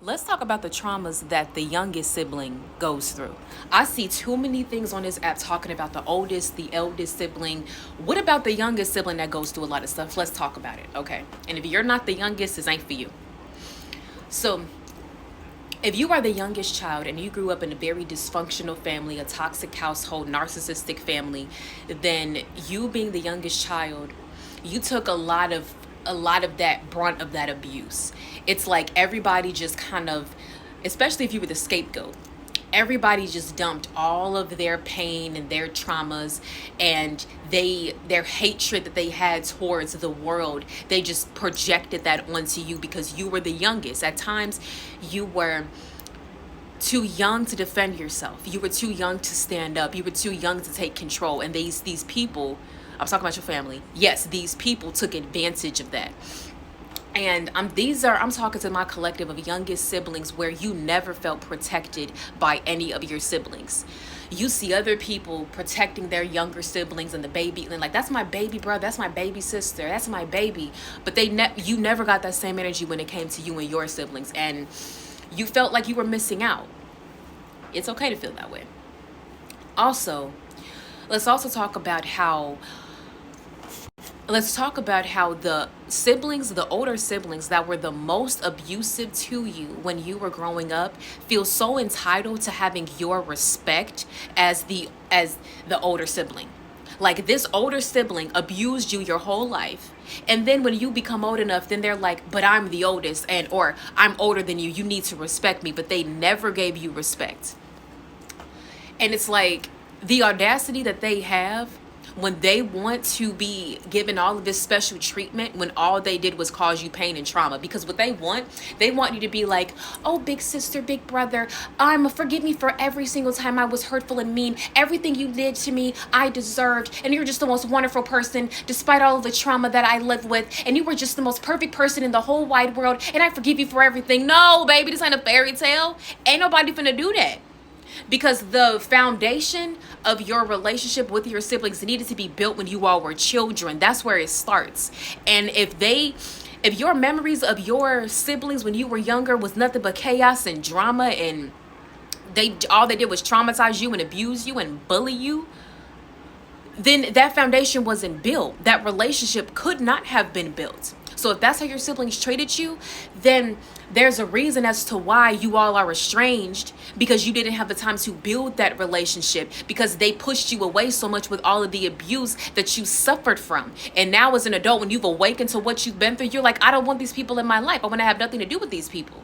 Let's talk about the traumas that the youngest sibling goes through. I see too many things on this app talking about the oldest, the eldest sibling. What about the youngest sibling that goes through a lot of stuff? Let's talk about it, okay? And if you're not the youngest, this ain't for you. So, if you are the youngest child and you grew up in a very dysfunctional family, a toxic household, narcissistic family, then you being the youngest child, you took a lot of that brunt of that abuse. It's like everybody just kind of, especially if you were the scapegoat, everybody just dumped all of their pain and their traumas and their hatred that they had towards the world. They just projected that onto you because you were the youngest. At times you were too young to defend yourself. You were too young to stand up. You were too young to take control. And these people, I was talking about your family. Yes, these people took advantage of that. And I'm talking to my collective of youngest siblings where you never felt protected by any of your siblings. You see other people protecting their younger siblings and the baby, and like, that's my baby brother, that's my baby sister, that's my baby. But you never got that same energy when it came to you and your siblings, and you felt like you were missing out. It's okay to feel that way. Also, let's also talk about how the siblings, the older siblings that were the most abusive to you when you were growing up, feel so entitled to having your respect as the older sibling. Like, this older sibling abused you your whole life. And then when you become old enough, then they're like, but I'm the oldest, or I'm older than you. You need to respect me. But they never gave you respect. And it's like the audacity that they have when they want to be given all of this special treatment when all they did was cause you pain and trauma. Because what they want you to be like, oh, big sister, big brother, forgive me for every single time I was hurtful and mean. Everything you did to me, I deserved. And you're just the most wonderful person despite all of the trauma that I lived with. And you were just the most perfect person in the whole wide world. And I forgive you for everything. No, baby, this ain't a fairy tale. Ain't nobody finna do that. Because the foundation of your relationship with your siblings needed to be built when you all were children. That's where it starts. And if your memories of your siblings when you were younger was nothing but chaos and drama, and all they did was traumatize you and abuse you and bully you, then that foundation wasn't built. That relationship could not have been built. So if that's how your siblings treated you, then there's a reason as to why you all are estranged, because you didn't have the time to build that relationship, because they pushed you away so much with all of the abuse that you suffered from. And now as an adult, when you've awakened to what you've been through, you're like, I don't want these people in my life. I want to have nothing to do with these people.